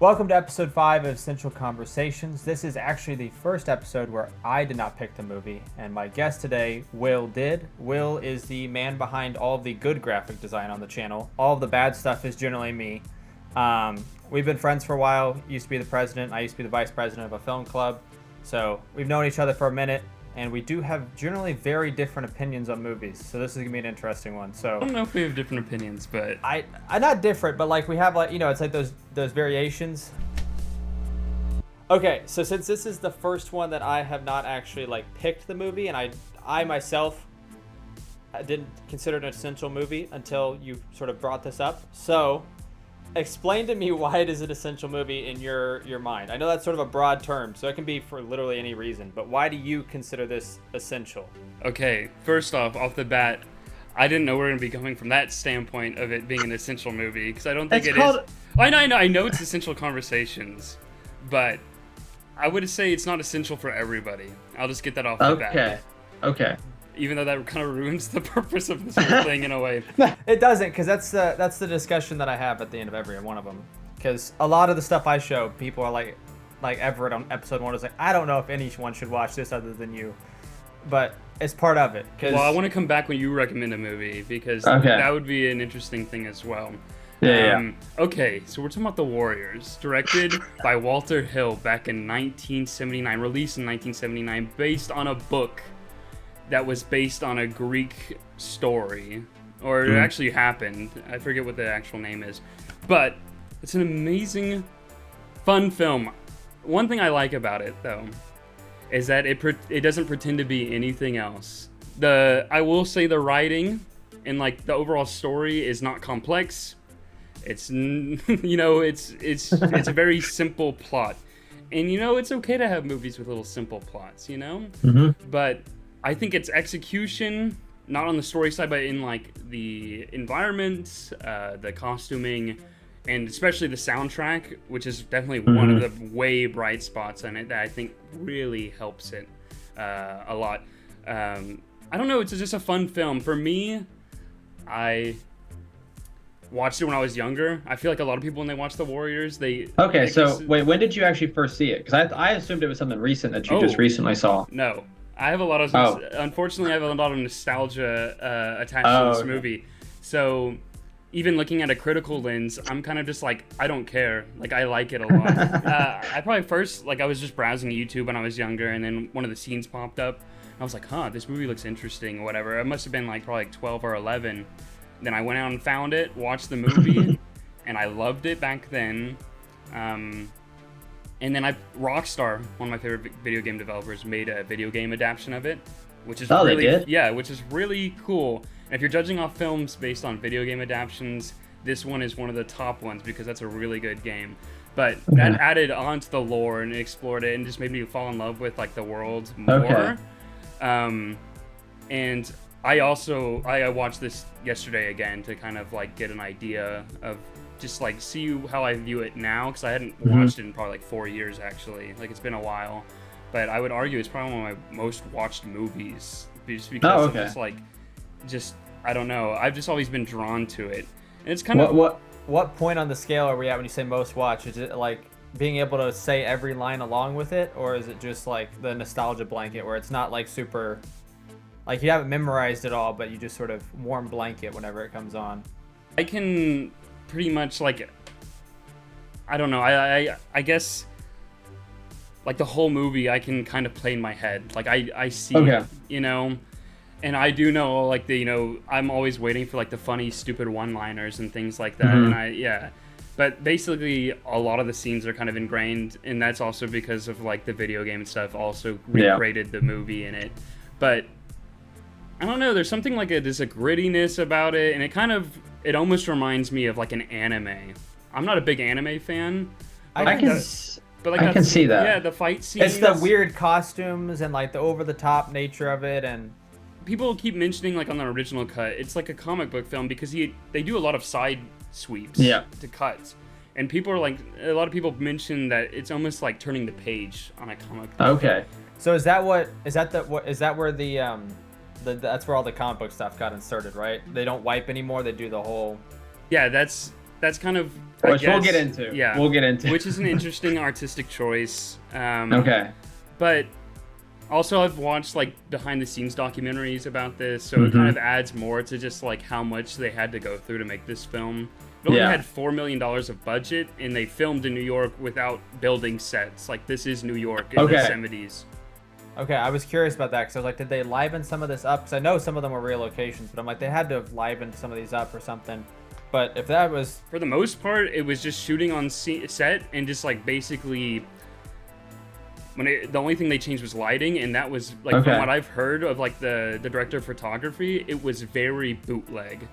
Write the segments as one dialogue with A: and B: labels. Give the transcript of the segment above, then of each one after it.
A: Welcome to episode 5 of Essential Conversations. This is actually the first episode where I did not pick the movie, and my guest today, Will, did. Will is the man behind all of the good graphic design on the channel. All of the bad stuff is generally me. We've been friends for a while. Used to be the president. I used to be the vice president of a film club. So we've known each other for a minute, and we do have generally very different opinions on movies. So this is gonna be an interesting one. So
B: I don't know if we have different opinions, but
A: I not different, but like we have it's like those variations. Okay, so since this is the first one that I have not actually picked the movie, and I myself didn't consider it an essential movie until you sort of brought this up. So explain to me why it is an essential movie in your mind. I know that's sort of a broad term, so it can be for literally any reason, but why do you consider this essential?
B: okay, first off the bat, I didn't know we were going to be coming from that standpoint of it being an essential movie, because I don't think is. I know it's essential conversations, but I would say it's not essential for everybody. I'll just get that off the bat.
C: Okay.
B: Even though that kind of ruins the purpose of this whole thing in a way.
A: It doesn't, because that's the discussion that I have at the end of every one of them. Because a lot of the stuff I show, people are like Everett on episode 1 was like, I don't know if anyone should watch this other than you, but it's part of it.
B: Well, I want to come back when you recommend a movie, because that would be an interesting thing as well.
C: Yeah.
B: Okay, so we're talking about The Warriors, directed by Walter Hill back in 1979, released in 1979, based on a book that was based on a Greek story, or it actually happened. I forget what the actual name is, but it's an amazing, fun film. One thing I like about it, though, is that it doesn't pretend to be anything else. I will say the writing and the overall story is not complex. It's it's a very simple plot, and it's okay to have movies with little simple plots, But I think it's execution, not on the story side, but in the environment, the costuming, and especially the soundtrack, which is definitely one of the way bright spots in it that I think really helps it a lot. I don't know, it's just a fun film. For me, I watched it when I was younger. I feel like a lot of people, when they watch The Warriors,
C: wait, when did you actually first see it? Because I assumed it was something recent that you just recently saw.
B: No. I have a lot of unfortunately I have a lot of nostalgia attached to this movie. So even looking at a critical lens, I'm kind of just I don't care. I like it a lot. I probably first I was just browsing YouTube when I was younger, and then one of the scenes popped up. And I was like, this movie looks interesting or whatever. It must have been probably 12 or 11. Then I went out and found it, watched the movie, and I loved it back then. And then Rockstar, one of my favorite video game developers, made a video game adaptation of it, which is which is really cool. And if you're judging off films based on video game adaptations, this one is one of the top ones, because that's a really good game. But that added on to the lore and explored it and just made me fall in love with the world more. And I watched this yesterday again to kind of get an idea of just see how I view it now, because I hadn't watched it in probably 4 years actually. It's been a while, but I would argue it's probably one of my most watched movies, just because of just I don't know. I've just always been drawn to it, and it's kind of
A: what point on the scale are we at when you say most watched? Is it being able to say every line along with it, or is it just the nostalgia blanket where it's not super you haven't memorized it all, but you just sort of warm blanket whenever it comes on?
B: I can pretty much I don't know. I guess the whole movie I can kind of play in my head. I see it, and I do know I'm always waiting for the funny stupid one-liners and things like that. And but basically a lot of the scenes are kind of ingrained, and that's also because of the video game and stuff also recreated the movie in it. But I don't know, there's something there's a grittiness about it, and it almost reminds me of an anime. I'm not a big anime fan.
C: I can see that.
B: Yeah, the fight scenes.
A: It's the weird costumes and the over-the-top nature of it, and
B: people keep mentioning on the original cut, it's a comic book film, because they do a lot of side sweeps to cuts. And people are a lot of people mention that it's almost like turning the page on a comic book.
C: Okay.
A: So is that where that's where all the comic book stuff got inserted, right? They don't wipe anymore, they do the whole...
B: Yeah, that's that's kind of
C: which we'll get into.
B: Yeah,
C: we'll get into.
B: Which is an interesting artistic choice.
C: Okay.
B: But also, I've watched like behind the scenes documentaries about this, so it kind of adds more to just like how much they had to go through to make this film. It only had $4 million of budget, and they filmed in New York without building sets. Like, this is New York in the 70s.
A: Okay, I was curious about that, because I was like, did they liven some of this up? Because I know some of them were real locations, but I'm like, they had to have livened some of these up or something. But if that was...
B: For the most part, it was just shooting on set, and just, like, basically... the only thing they changed was lighting, and that was, like, from what I've heard of, like, the director of photography, it was very bootleg.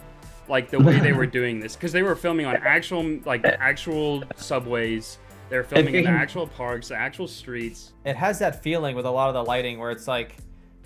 B: Like the way they were doing this, because they were filming on actual subways. They were filming in the actual parks, the actual streets.
A: It has that feeling with a lot of the lighting where it's like,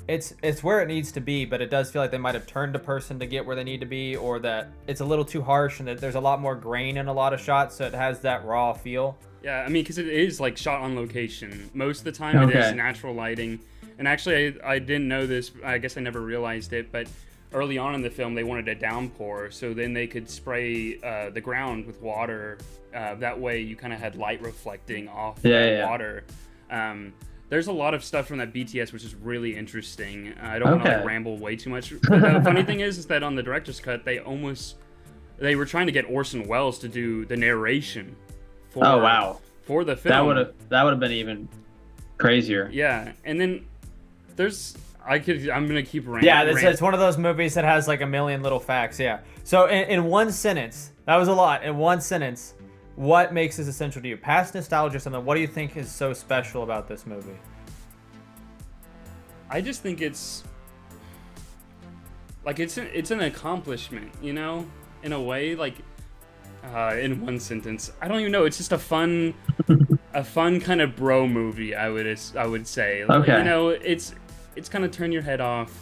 A: it's where it needs to be, but it does feel like they might have turned a person to get where they need to be, or that it's a little too harsh and that there's a lot more grain in a lot of shots, so it has that raw feel.
B: Yeah, I mean, because it is like shot on location. Most of the time it is natural lighting. And actually, I didn't know this. I guess I never realized it, but early on in the film, they wanted a downpour, so then they could spray the ground with water. That way, you kind of had light reflecting off the water. There's a lot of stuff from that BTS, which is really interesting. I don't want to like ramble way too much. But the funny thing is that on the director's cut, they were trying to get Orson Welles to do the narration for the film.
C: That would have been even crazier.
B: Yeah, and then I'm gonna keep rambling.
A: Yeah, it's one of those movies that has like a million little facts. Yeah. So in one sentence, that was a lot. In one sentence, what makes this essential to you? Past nostalgia or something. What do you think is so special about this movie?
B: I just think it's like it's an accomplishment, you know, in a way. Like in one sentence, I don't even know. It's just a fun kind of bro movie. I would say. Like, you know, it's kind of turn your head off,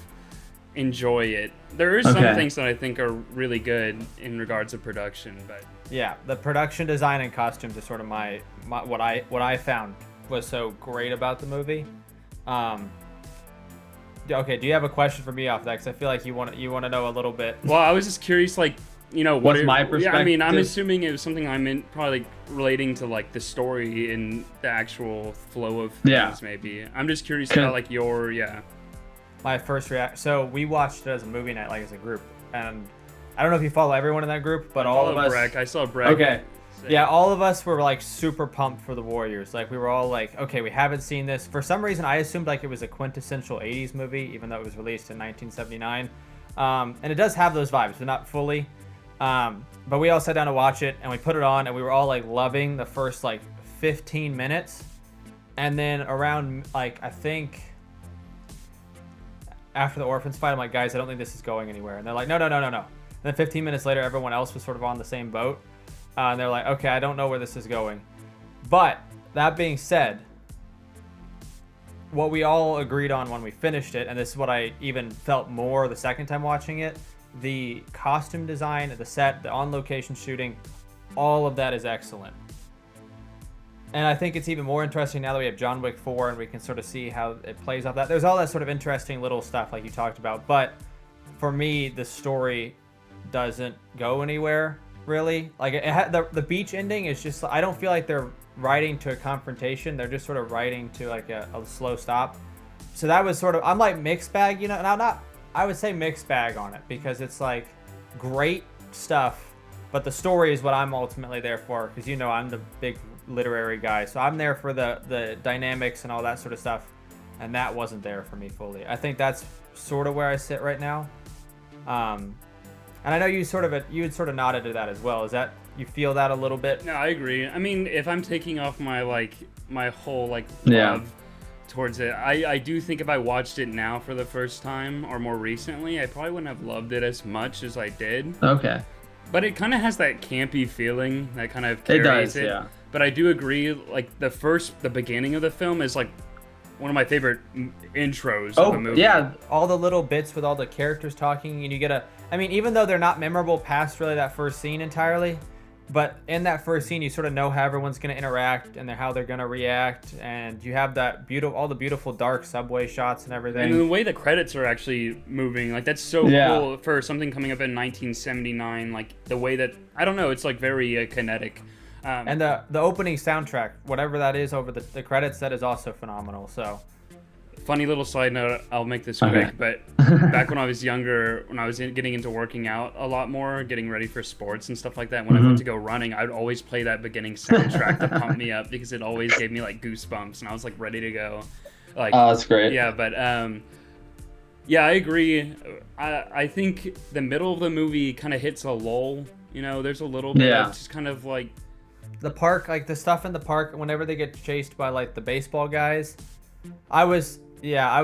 B: enjoy it. There are some things that I think are really good in regards to production, but
A: yeah, the production design and costumes is sort of my what I found was so great about the movie. Okay, do you have a question for me off that? Because I feel like you want to know a little bit.
B: Well, I was just curious, like, you know,
C: what's my perspective?
B: Yeah, I mean, I'm assuming it was something I meant probably like, relating to like the story and the actual flow of things. Maybe I'm just curious about like
A: my first reaction. So we watched it as a movie night, like as a group, and I don't know if you follow everyone in that group, but all of us.
B: I saw Breck.
A: Okay. Yeah, all of us were like super pumped for the Warriors. Like we were all like, okay, we haven't seen this. For some reason, I assumed like it was a quintessential 80s movie, even though it was released in 1979. And it does have those vibes, but not fully. But we all sat down to watch it, and we put it on, and we were all like loving the first like 15 minutes. And then around like, I think after the orphans fight, I'm like, guys, I don't think this is going anywhere. And they're like, no. And then 15 minutes later, everyone else was sort of on the same boat. And they're like, okay, I don't know where this is going. But that being said, what we all agreed on when we finished it, and this is what I even felt more the second time watching it, the costume design, the set, the on-location shooting, all of that is excellent. And I think it's even more interesting now that we have John Wick 4 and we can sort of see how it plays off that. There's all that sort of interesting little stuff like you talked about. But for me, the story doesn't go anywhere, really. Like the beach ending is just, I don't feel like they're writing to a confrontation. They're just sort of writing to like a slow stop. So that was sort of, I'm like mixed bag, you know, and I would say mixed bag on it because it's like great stuff, but the story is what I'm ultimately there for because, you know, I'm the big literary guy. So I'm there for the dynamics and all that sort of stuff. And that wasn't there for me fully. I think that's sort of where I sit right now. And I know you had sort of nodded to that as well. Is that, you feel that a little bit?
B: No, I agree. I mean, if I'm taking off my whole love towards it, I do think if I watched it now for the first time or more recently, I probably wouldn't have loved it as much as I did.
C: Okay.
B: But it kind of has that campy feeling that kind of carries it. Yeah. But I do agree, like the beginning of the film is like one of my favorite intros of a movie.
A: Yeah, all the little bits with all the characters talking, and you get I mean, even though they're not memorable past really that first scene entirely, But in that first scene, you sort of know how everyone's going to interact and how they're going to react, and you have that all the beautiful dark subway shots and everything.
B: And the way the credits are actually moving, like that's so cool for something coming up in 1979. Like the way that, I don't know, it's like very kinetic.
A: And the opening soundtrack, whatever that is over the credits, that is also phenomenal. So.
B: Funny little side note, I'll make this quick, but back when I was younger, when I was getting into working out a lot more, getting ready for sports and stuff like that, when I went to go running, I would always play that beginning soundtrack to pump me up because it always gave me like goosebumps and I was like ready to go. Like,
C: oh, that's great.
B: Yeah, but yeah, I agree. I think the middle of the movie kind of hits a lull. You know, there's a little bit of just kind of like
A: the park, like the stuff in the park whenever they get chased by like the baseball guys. I was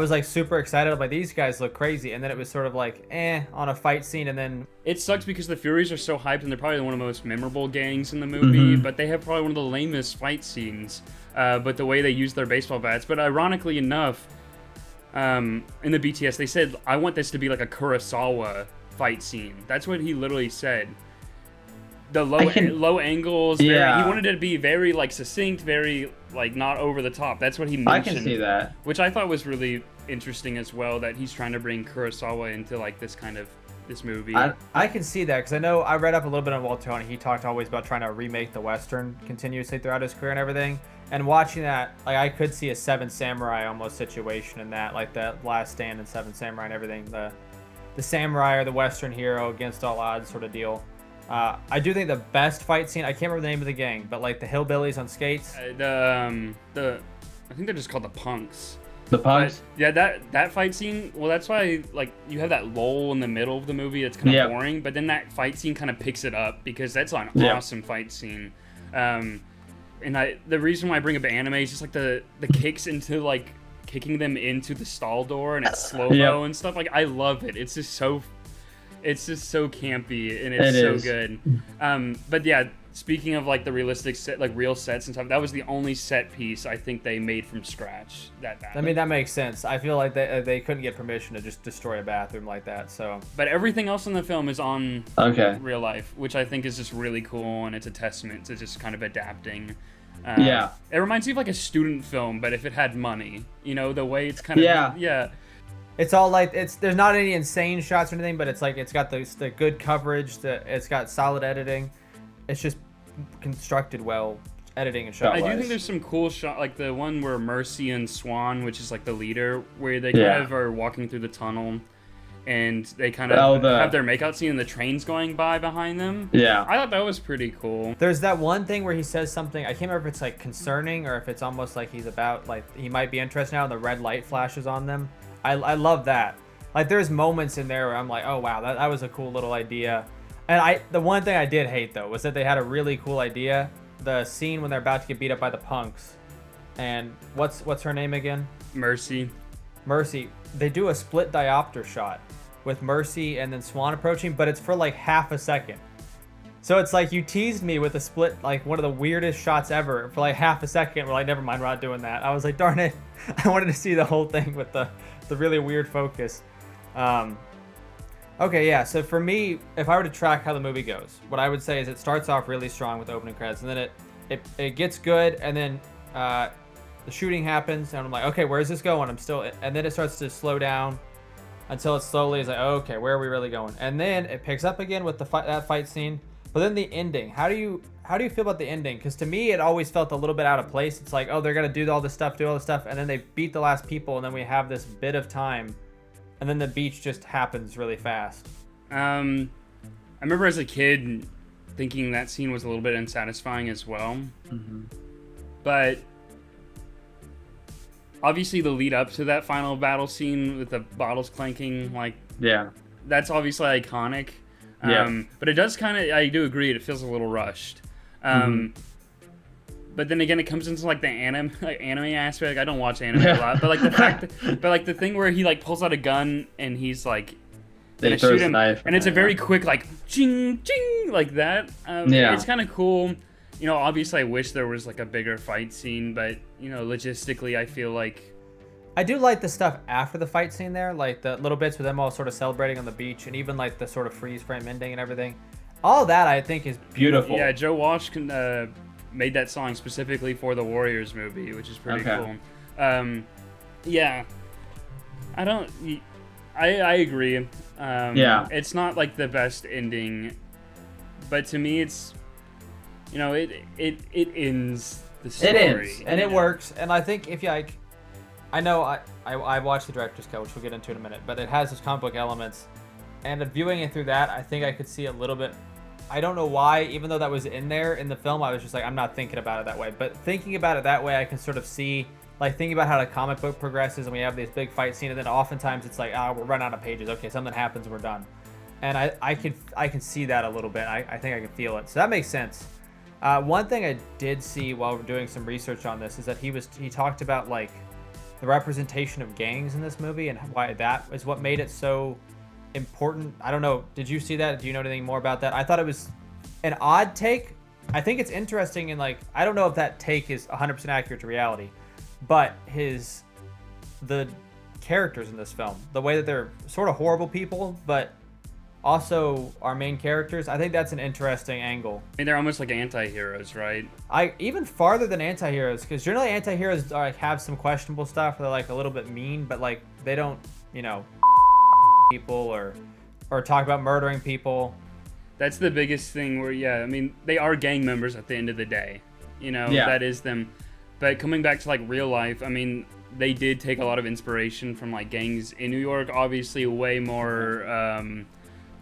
A: like super excited. I'm like, these guys look crazy. And then it was sort of like, on a fight scene. And then
B: it sucks because the Furies are so hyped and they're probably one of the most memorable gangs in the movie, but they have probably one of the lamest fight scenes. But the way they use their baseball bats. But ironically enough, in the BTS, they said, I want this to be like a Kurosawa fight scene. That's what he literally said. The low angles. He wanted it to be very like succinct, very like not over the top. That's what he mentioned.
C: I can see that.
B: Which I thought was really interesting as well, that he's trying to bring Kurosawa into like this kind of this movie.
A: I can see that because I know I read up a little bit on Walter Hill, and he talked always about trying to remake the Western continuously throughout his career and everything. And watching that, like I could see a Seven Samurai almost situation in that, like that Last Stand in Seven Samurai and everything. The samurai or the Western hero against all odds sort of deal. I do think the best fight scene, I can't remember the name of the gang, but like the hillbillies on skates.
B: I think they're just called the Punks.
C: The Punks?
B: But, yeah, that fight scene, well, that's why like you have that lull in the middle of the movie that's kind of boring, but then that fight scene kind of picks it up because that's an awesome fight scene. And the reason why I bring up anime is just like the kicks into like kicking them into the stall door and it's slow-mo and stuff. Like I love it. It's just so campy and it's so good. But yeah, speaking of like the realistic set, like real sets and stuff, that was the only set piece I think they made from scratch.
A: I mean, that makes sense. I feel like they couldn't get permission to just destroy a bathroom like that. So,
B: but everything else in the film is on real life, which I think is just really cool, and it's a testament to just kind of adapting. It reminds me of like a student film, but if it had money, you know, the way it's kind of
A: It's all like there's not any insane shots or anything, but it's like it's got the good coverage, it's got solid editing. It's just constructed well, editing and shot.
B: I do think there's some cool shot, like the one where Mercy and Swan, which is like the leader, where they kind of are walking through the tunnel, and they kind of have their makeout scene, and the train's going by behind them.
C: Yeah,
B: I thought that was pretty cool.
A: There's that one thing where he says something. I can't remember if it's like concerning or if it's almost like he's about like he might be interested now, and the red light flashes on them. I love that. Like there's moments in there where I'm like, oh wow, that was a cool little idea. And the one thing I did hate though was that they had a really cool idea. The scene when they're about to get beat up by the punks, and what's her name again?
B: Mercy.
A: They do a split diopter shot with Mercy and then Swan approaching, but it's for like half a second. So it's like you teased me with a split, like one of the weirdest shots ever for like half a second. We're like, never mind, we're not doing that. I was like, darn it, I wanted to see the whole thing with the really weird focus. Okay, yeah, so for me, if I were to track how the movie goes, what I would say is it starts off really strong with the opening credits, and then it gets good, and then the shooting happens, and I'm like, okay, where's this going? And then it starts to slow down until it slowly is like, oh, okay, where are we really going? And then it picks up again with that fight scene, but then the ending. How do you feel about the ending? Because to me, it always felt a little bit out of place. It's like, oh, they're gonna do all this stuff, and then they beat the last people, and then we have this bit of time. And then the beach just happens really fast.
B: I remember as a kid thinking that scene was a little bit unsatisfying as well. Mm-hmm. But obviously the lead up to that final battle scene with the bottles clanking, like, that's obviously iconic. But it does kind of, I do agree, it feels a little rushed. But then again, it comes into like the anime aspect. Like, I don't watch anime a lot, but like the fact, but like the thing where he like pulls out a gun and he's like,
C: they shoot him, knife
B: and it's a very quick like ching ching like that. It's kind of cool. You know, obviously I wish there was like a bigger fight scene, but you know, logistically, I feel like
A: I do like the stuff after the fight scene there, like the little bits with them all sort of celebrating on the beach, and even like the sort of freeze frame ending and everything. all that I think is
C: Beautiful.
B: Yeah, Joe Walsh made that song specifically for the Warriors movie, which is pretty cool. Yeah, I agree.
C: Yeah.
B: It's not like the best ending, but to me, it's it ends the story.
C: It ends,
A: and it works. And I think if you like, I know I watched the director's cut, which we'll get into in a minute, but it has those comic book elements, and viewing it through that, I think I could see a little bit. I don't know why, even though that was in there in the film, I was just like, I'm not thinking about it that way. But thinking about it that way, I can sort of see, like, thinking about how the comic book progresses and we have this big fight scene, and then oftentimes it's like, we're running out of pages. Okay, something happens, we're done. And I can see that a little bit. I think I can feel it. So that makes sense. One thing I did see while we're doing some research on this is that he talked about, like, the representation of gangs in this movie and why that is what made it so important. I don't know. Did you see that? Do you know anything more about that? I thought it was an odd take. I think it's interesting, and like, I don't know if that take is 100% accurate to reality, but the characters in this film, the way that they're sort of horrible people, but also our main characters, I think that's an interesting angle.
B: I mean, they're almost like anti-heroes, right?
A: Even farther than anti-heroes, because generally anti-heroes like have some questionable stuff. They're like a little bit mean, but like they don't, people or talk about murdering people.
B: That's the biggest thing where, I mean, they are gang members at the end of the day. That is them. But coming back to like real life, I mean, they did take a lot of inspiration from like gangs in New York. Obviously, way more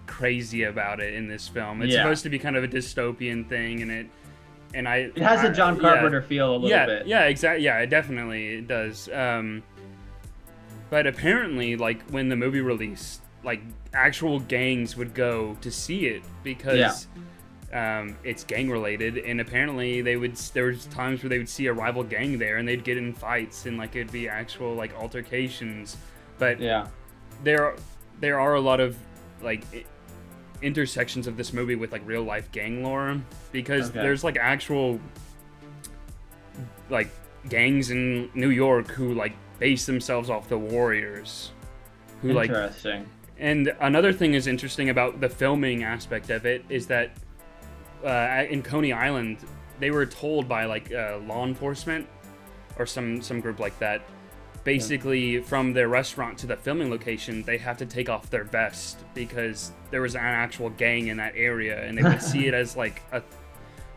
B: crazy about it in this film. It's supposed to be kind of a dystopian thing, it
C: has a John Carpenter feel a little bit.
B: Yeah, exactly. Yeah, it does. But apparently, like, when the movie released, like, actual gangs would go to see it because it's gang related, and apparently there was times where they would see a rival gang there and they'd get in fights and like it'd be actual like altercations. But there are a lot of like intersections of this movie with like real life gang lore, because there's like actual like gangs in New York who like base themselves off the Warriors.
C: Interesting.
B: And another thing is interesting about the filming aspect of it is that in Coney Island, they were told by like law enforcement or some group like that, basically from their restaurant to the filming location, they have to take off their vest because there was an actual gang in that area, and they would see it as like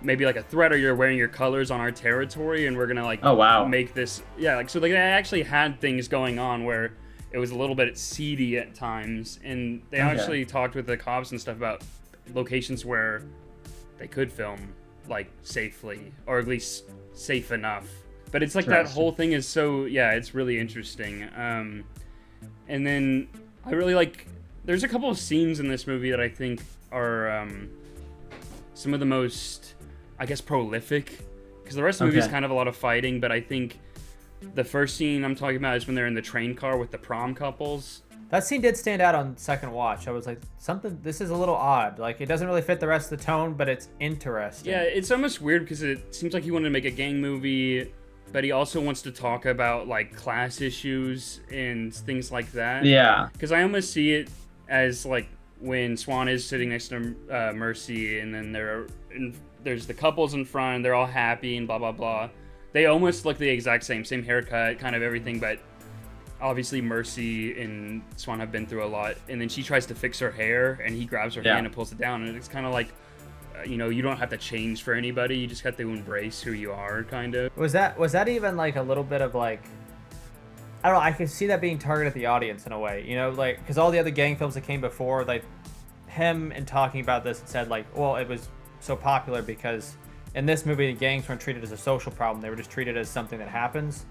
B: maybe like a threat, or you're wearing your colors on our territory and we're gonna like make this so like they actually had things going on where it was a little bit seedy at times, and they actually talked with the cops and stuff about locations where they could film like safely, or at least safe enough. But it's like that whole thing is so it's really interesting. And then I really like, there's a couple of scenes in this movie that I think are some of the most, I guess, prolific, because the rest of the movie is kind of a lot of fighting, but I think the first scene I'm talking about is when they're in the train car with the prom couples.
A: That scene did stand out on second watch. I was like, this is a little odd. Like, it doesn't really fit the rest of the tone, but it's interesting.
B: Yeah, it's almost weird because it seems like he wanted to make a gang movie, but he also wants to talk about like class issues and things like that.
C: Yeah.
B: Because I almost see it as like when Swan is sitting next to Mercy, and then there's the couples in front, and they're all happy and blah blah blah. They almost look the exact same haircut, kind of everything, but obviously Mercy and Swan have been through a lot, and then she tries to fix her hair, and he grabs her hand and pulls it down, and it's kind of like, you don't have to change for anybody, you just have to embrace who you are, kind of.
A: Was that even like a little bit of like, I don't know, I could see that being targeted at the audience in a way, like, because all the other gang films that came before, like, him and talking about this and said like, well, it was so popular because in this movie the gangs weren't treated as a social problem, they were just treated as something that happens.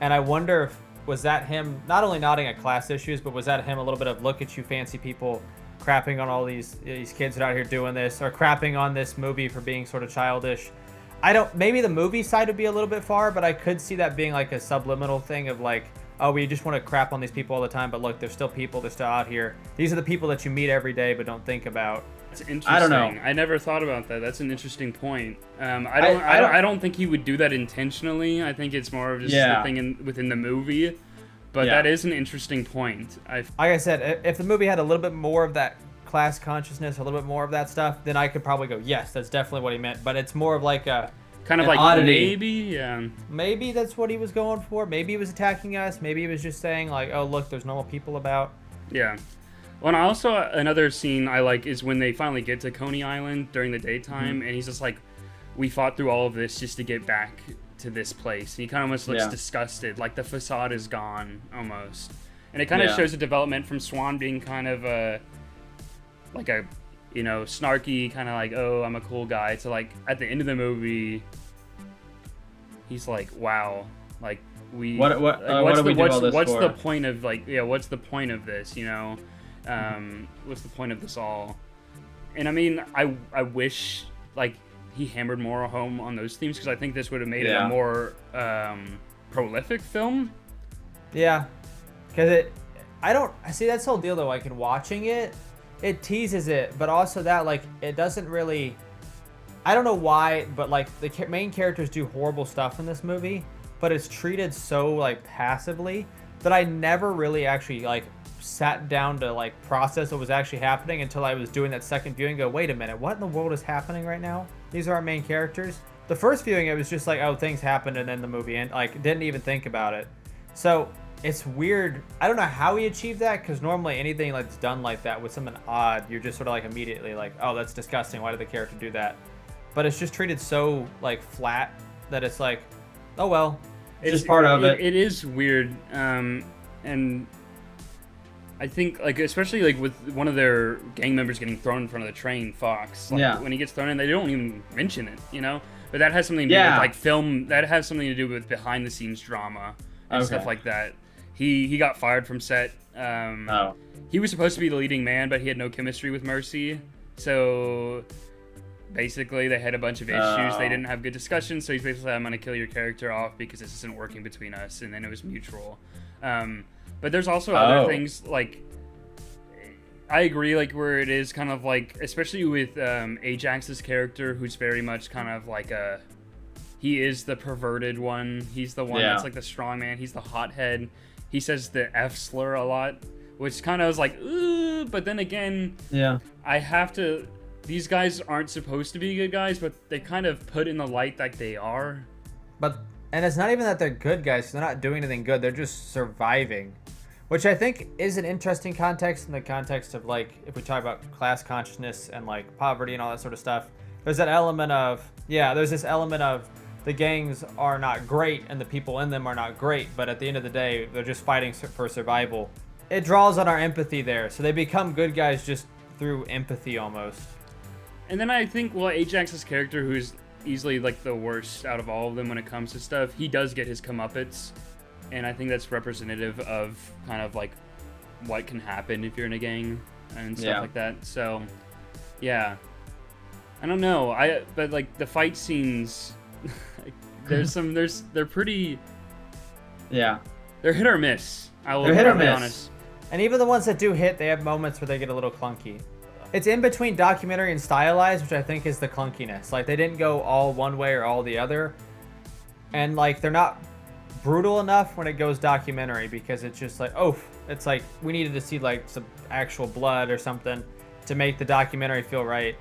A: And I wonder if, was that him not only nodding at class issues, but was that him a little bit of, look at you fancy people crapping on all these kids that are out here doing this, or crapping on this movie for being sort of childish? Maybe the movie side would be a little bit far, but I could see that being like a subliminal thing of like, oh, we just want to crap on these people all the time, but look, they're still people, they're still out here. These are the people that you meet every day but don't think about.
B: It's interesting. I don't know. I never thought about that. That's an interesting point. I don't think he would do that intentionally. I think it's more of just the thing within the movie. But that is an interesting point.
A: Like I said, if the movie had a little bit more of that class consciousness, a little bit more of that stuff, then I could probably go, yes, that's definitely what he meant. But it's more of like a
B: kind of
A: an
B: like
A: oddity.
B: maybe
A: That's what he was going for. Maybe he was attacking us. Maybe he was just saying like, oh look, there's normal people about.
B: yeah. Well, and also another scene I like is when they finally get to Coney Island during the daytime, and he's just like, we fought through all of this just to get back to this place. And he kind of almost looks disgusted, like the facade is gone almost. And it kind of shows a development from Swan being kind of like a, you know, snarky, kind of like, oh, I'm a cool guy, to like at the end of the movie, he's like, wow, like
C: what do we do all this
B: what's
C: for?
B: the point of like, yeah, what's the point of this, you know? What's the point of this all? And I mean, I wish like he hammered more home on those themes, because I think this would have made it a more prolific film.
A: Yeah, because I see that's the whole deal though. Like in watching it, it teases it, but also that like it doesn't really. I don't know why, but like the main characters do horrible stuff in this movie, but it's treated so like passively that I never really actually like sat down to like process what was actually happening until I was doing that second viewing and go, wait a minute, what in the world is happening right now? These are our main characters. The first viewing, it was just like, oh, things happened and then the movie ended. Like, didn't even think about it. So it's weird. I don't know how he achieved that, because normally anything that's done like that with something odd, you're just sort of like immediately like, oh, that's disgusting. Why did the character do that? But it's just treated so like flat that it's like, oh well.
C: It's just part of it.
B: It is weird. And I think, like, especially like with one of their gang members getting thrown in front of the train, Fox. Like, when he gets thrown in, they don't even mention it, you know. But that has something to do with like film. That has something to do with behind the scenes drama and stuff like that. He got fired from set. He was supposed to be the leading man, but he had no chemistry with Mercy. So basically, they had a bunch of issues. They didn't have good discussions. So he's basically like, I'm gonna kill your character off because this isn't working between us. And then it was mutual. But there's also other things, like, I agree, like, where it is kind of like, especially with Ajax's character, who's very much kind of like he is the perverted one. He's the one that's like the strong man. He's the hothead. He says the F slur a lot, which kind of was like, ooh, but then again, I have to, these guys aren't supposed to be good guys, but they kind of put in the light that they are.
A: And it's not even that they're good guys. They're not doing anything good. They're just surviving, which I think is an interesting context in the context of, like, if we talk about class consciousness and, like, poverty and all that sort of stuff. There's that element of, there's this element of the gangs are not great and the people in them are not great, but at the end of the day, they're just fighting for survival. It draws on our empathy there. So they become good guys just through empathy almost.
B: And then I think, well, Ajax's character, who's easily like the worst out of all of them when it comes to stuff, he does get his comeuppance, and I think that's representative of kind of like what can happen if you're in a gang and stuff like that. So I don't know, but like the fight scenes, they're pretty, they're hit or miss. They're
C: hit or
B: be
C: miss.
B: Honest.
A: And even the ones that do hit, they have moments where they get a little clunky. It's in between documentary and stylized, which I think is the clunkiness. Like, they didn't go all one way or all the other. And, like, they're not brutal enough when it goes documentary, because it's just like, oh, it's like we needed to see, like, some actual blood or something to make the documentary feel right.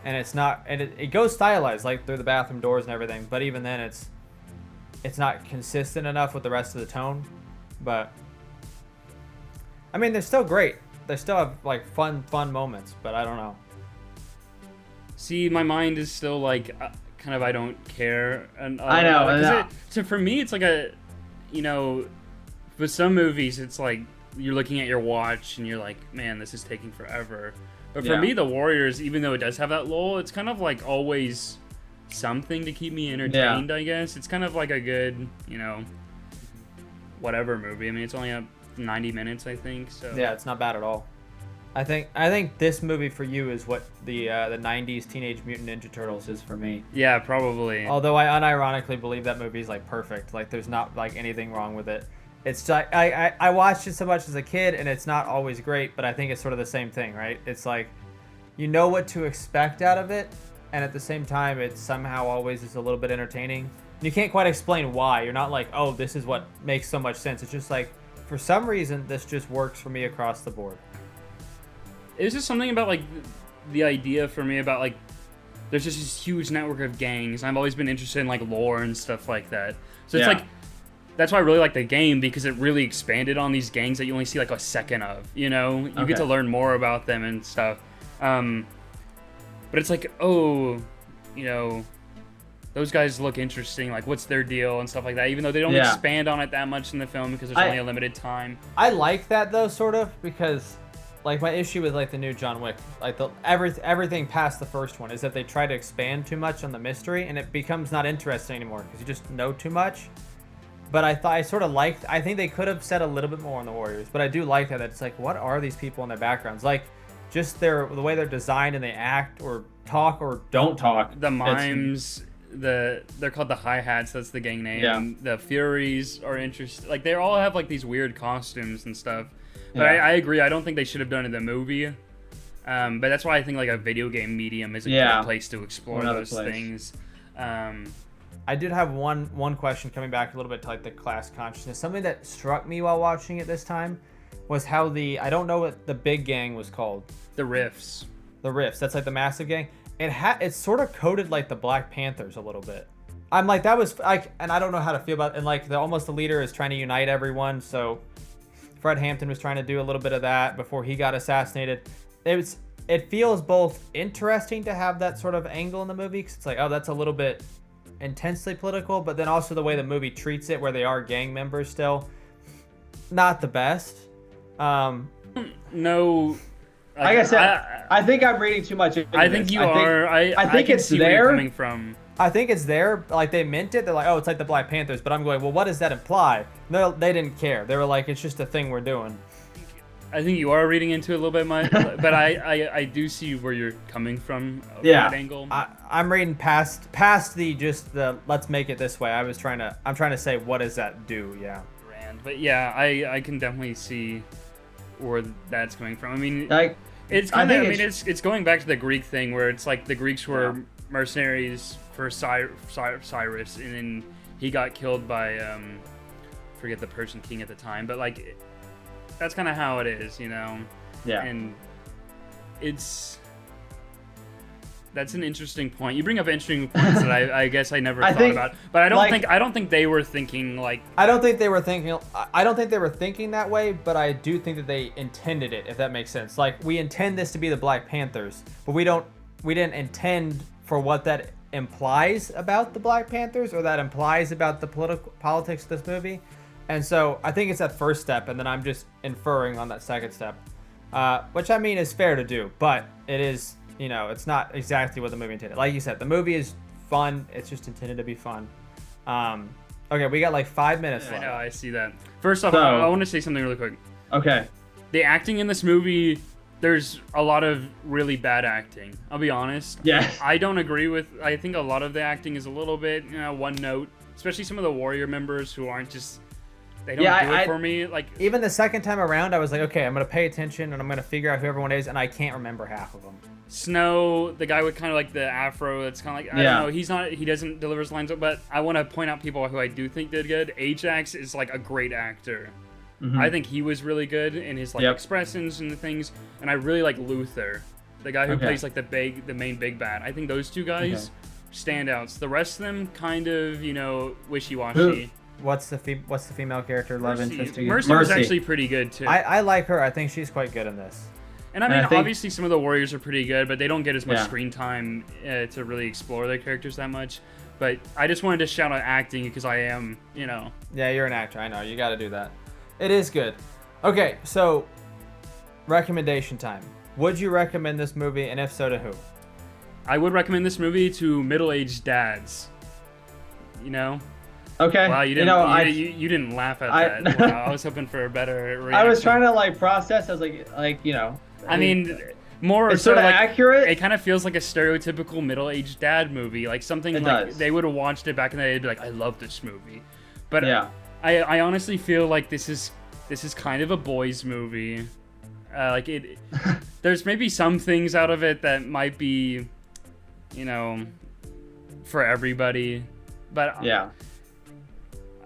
A: And it's not, and it goes stylized, like, through the bathroom doors and everything. But even then, it's not consistent enough with the rest of the tone. But, I mean, they're still great. They still have like fun moments, but I don't know.
B: See, my mind is still like kind of I don't care. And
C: I know.
B: So for me, it's like a, you know, with some movies, it's like you're looking at your watch and you're like, man, this is taking forever. But for me, The Warriors, even though it does have that lull, it's kind of like always something to keep me entertained. I guess it's kind of like a good, you know, whatever movie. I mean, it's only a 90 minutes, I think. So
A: yeah, it's not bad at all. I think this movie for you is what the 90s Teenage Mutant Ninja Turtles is for me.
B: Yeah, probably.
A: Although I unironically believe that movie is like perfect. Like, there's not like anything wrong with it. It's just, I watched it so much as a kid, and it's not always great, but I think it's sort of the same thing, right? It's like, you know what to expect out of it, and at the same time, it somehow always is a little bit entertaining. You can't quite explain why. You're not like, oh, this is what makes so much sense. It's just like, for some reason, this just works for me across the board.
B: it's just something about like the idea for me about like there's just this huge network of gangs. I've always been interested in like lore and stuff like that. So it's like that's why I really like the game, because it really expanded on these gangs that you only see like a second of. You know, you get to learn more about them and stuff. But it's like, oh, you know, those guys look interesting. Like, what's their deal and stuff like that. Even though they don't expand on it that much in the film because there's only a limited time.
A: I like that though, sort of, because like my issue with like the new John Wick, like everything past the first one is that they try to expand too much on the mystery, and it becomes not interesting anymore because you just know too much. But I sort of liked. I think they could have said a little bit more on the Warriors, but I do like that it's like, what are these people in their backgrounds? Like, just the way they're designed and they act or talk or don't talk.
B: The mimes, they're called the Hi-Hats. That's the gang name.
C: Yeah.
B: The Furies are interesting. Like, they all have like these weird costumes and stuff. But I agree. I don't think they should have done it in the movie. But that's why I think like a video game medium is a good place to explore those things.
A: I did have one question coming back a little bit to like the class consciousness. Something that struck me while watching it this time was how I don't know what the big gang was called.
B: The Riffs.
A: The Riffs. That's like the massive gang. It's sort of coded like the Black Panthers a little bit. I'm like, that was like, and I don't know how to feel about it. And like the leader is trying to unite everyone. So Fred Hampton was trying to do a little bit of that before he got assassinated. It feels both interesting to have that sort of angle in the movie, because it's like, oh, that's a little bit intensely political, but then also the way the movie treats it, where they are gang members still, not the best.
B: No,
C: like I said, I think I'm reading too much into
B: I think you are. I think
C: it's
B: see
C: there.
B: Where you're coming from.
A: I think it's there. Like, they meant it. They're like, oh, it's like the Black Panthers. But I'm going, well, what does that imply? No, they didn't care. They were like, it's just a thing we're doing.
B: I think you are reading into it a little bit much, but I do see where you're coming from. That angle.
A: I'm reading past the let's make it this way. I'm trying to say, what does that do? Yeah.
B: But yeah, I can definitely see where that's coming from. I mean,
C: like,
B: it's kind of. I mean, it's going back to the Greek thing, where it's like the Greeks were mercenaries for Cyrus, and then he got killed by forget the Persian king at the time, but like that's kind of how it is, you know.
C: Yeah.
B: And that's an interesting point. You bring up interesting points that I guess I never thought about. But I don't think they were thinking like. I don't think they were thinking that way. But I do think that they intended it, if that makes sense. Like, we intend this to be the Black Panthers, but we didn't intend for what that implies about the Black Panthers, or that implies about the politics of this movie. And so I think it's that first step, and then I'm just inferring on that second step, which I mean is fair to do, but it is. You know, it's not exactly what the movie intended. Like you said, the movie is fun. It's just intended to be fun. Okay, we got like 5 minutes left. I know, I see that. First off, I want to say something really quick.
C: Okay.
B: The acting in this movie, there's a lot of really bad acting. I'll be honest.
C: Yeah.
B: I don't agree with. I think a lot of the acting is a little bit, one note. Especially some of the Warrior members who aren't just. They don't do it for me. Like,
A: even the second time around, I was like, okay, I'm gonna pay attention and I'm gonna figure out who everyone is, and I can't remember half of them.
B: Snow, the guy with kind of like the afro, that's kind of like, I don't know, he doesn't deliver his lines, but I want to point out people who I do think did good. Ajax is like a great actor. Mm-hmm. I think he was really good in his like expressions and the things, and I really like Luther, the guy who plays like the main big bad. I think those two guys standouts. The rest of them kind of, wishy-washy.
A: What's the female character love interest to you?
B: Mercy was actually pretty good too.
A: I like her. I think she's quite good in this.
B: And I mean, obviously some of the Warriors are pretty good, but they don't get as much screen time to really explore their characters that much. But I just wanted to shout out acting because I am,
A: Yeah, you're an actor. I know. You got to do that. It is good. Okay, so recommendation time. Would you recommend this movie, and if so, to who?
B: I would recommend this movie to middle-aged dads.
C: Okay.
B: Wow, you didn't laugh at that. Wow, I was hoping for a better reaction.
C: I was trying to process. I was like.
B: I mean, more
C: it's sort of accurate.
B: It kind of feels like a stereotypical middle-aged dad movie, like something they would have watched it back in the day. They'd be like, "I love this movie," but I honestly feel like this is kind of a boys' movie. There's maybe some things out of it that might be, for everybody, but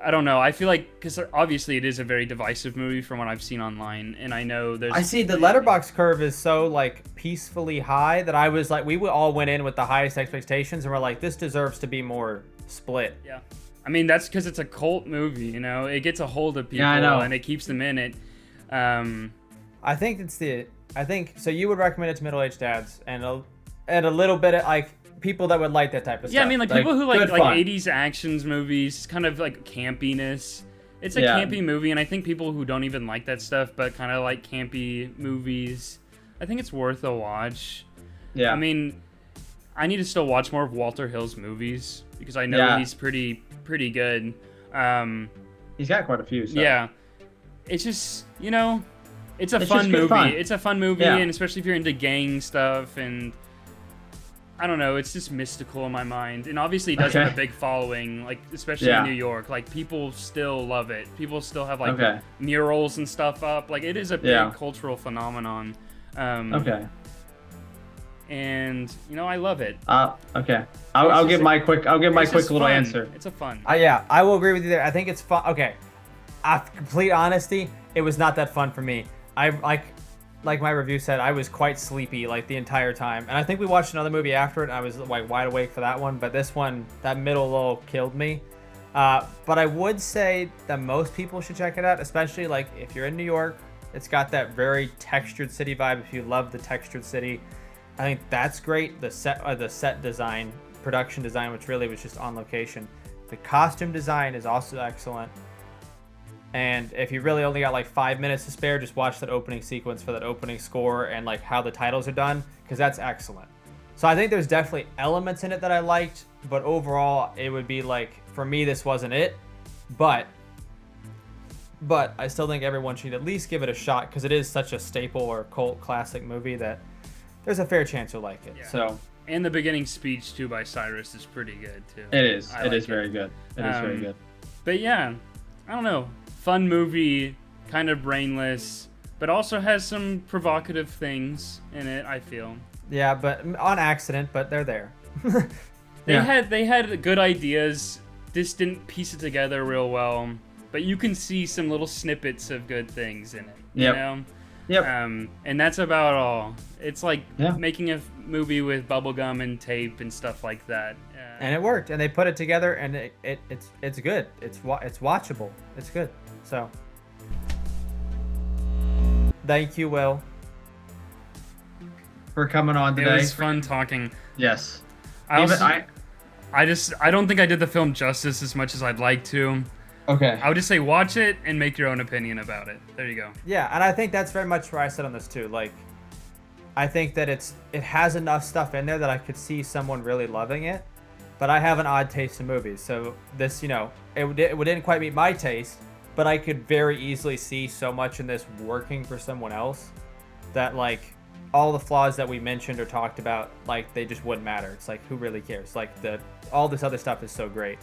B: I don't know. I feel like, because obviously it is a very divisive movie from what I've seen online, and I know there's.
A: I see the letterbox curve is so like peacefully high that I was like, we all went in with the highest expectations, and we're like, this deserves to be more split.
B: Yeah, I mean that's because it's a cult movie. You know, it gets a hold of people,
C: Yeah, I know.
B: and it keeps them in it.
A: I think so. You would recommend it to middle-aged dads and a little bit of like people that would like that type of stuff.
B: Yeah, I mean, like people who like
C: good fun.
B: 80s actions movies, kind of like campiness. It's a
C: Yeah.
B: campy movie, and I think people who don't even like that stuff, but kind of like campy movies, I think it's worth a watch.
C: Yeah.
B: I mean, I need to still watch more of Walter Hill's movies because I know
C: Yeah.
B: he's pretty good.
C: He's got quite a few. So.
B: Yeah, it's just it's a
C: It's
B: fun
C: just good
B: movie.
C: fun.
B: It's a fun movie,
C: Yeah.
B: and especially if you're into gang stuff and. I don't know. It's just mystical in my mind, and obviously it does have a big following, like especially in New York. Like people still love it. People still have like murals and stuff up. Like it is a big cultural phenomenon.
C: Okay.
B: And I love it.
C: Okay. I'll give my quick little
B: fun.
C: answer.
B: It's a fun.
A: Yeah, I will agree with you there. I think it's fun. Okay. Complete honesty, it was not that fun for me. I like my review said, I was quite sleepy like the entire time. And I think we watched another movie after it, and I was like wide awake for that one. But this one, that middle lull killed me. But I would say that most people should check it out, especially like if you're in New York. It's got that very textured city vibe. If you love the textured city, I think that's great. The set design, production design, which really was just on location. The costume design is also excellent. And if you really only got like 5 minutes to spare, just watch that opening sequence for that opening score and like how the titles are done, because that's excellent. So I think there's definitely elements in it that I liked, but overall it would be like, for me, this wasn't it. But I still think everyone should at least give it a shot, because it is such a staple or cult classic movie that there's a fair chance you'll like it.
B: Yeah.
A: So.
B: And the beginning speech too by Cyrus is pretty good too.
C: It is.
B: I
C: It is
B: like
C: very good. It is very good.
B: But yeah, I don't know. Fun movie, kind of brainless, but also has some provocative things in it, I feel.
A: Yeah, but on accident, but they're there.
B: They had good ideas. This didn't piece it together real well, but you can see some little snippets of good things in it. You know?
C: Yep.
B: And that's about all. It's like making a movie with bubblegum and tape and stuff like that.
A: And it worked, and they put it together, and it's good. It's watchable. It's good. So, thank you, Will,
C: for coming on today.
B: It was fun talking.
C: Yes.
B: I don't think I did the film justice as much as I'd like to.
C: Okay.
B: I would just say watch it and make your own opinion about it. There you go.
A: Yeah, and I think that's very much where I sit on this too. Like, I think that it has enough stuff in there that I could see someone really loving it, but I have an odd taste in movies, so this, it didn't quite meet my taste, but I could very easily see so much in this working for someone else that like all the flaws that we mentioned or talked about, like they just wouldn't matter. It's like, who really cares? Like all this other stuff is so great.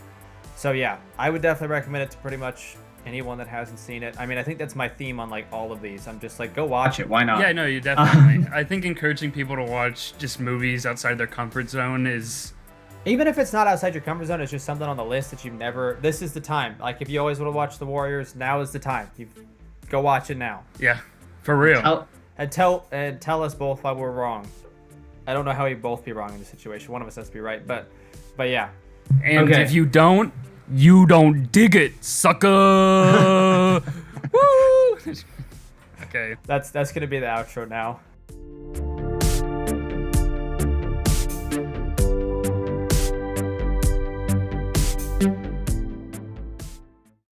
A: So yeah, I would definitely recommend it to pretty much anyone that hasn't seen it. I mean, I think that's my theme on like all of these. I'm just like, go watch it.
C: Why not?
B: Yeah, no, you definitely. I think encouraging people to watch just movies outside their comfort zone is.
A: Even if it's not outside your comfort zone, it's just something on the list that you've never. This is the time. Like if you always want to watch The Warriors, now is the time. Go watch it now.
B: Yeah, for real.
A: And tell us both why we're wrong. I don't know how we both be wrong in this situation. One of us has to be right, but yeah.
B: And if you don't dig it, sucker. Woo! Okay.
A: That's gonna be the outro now.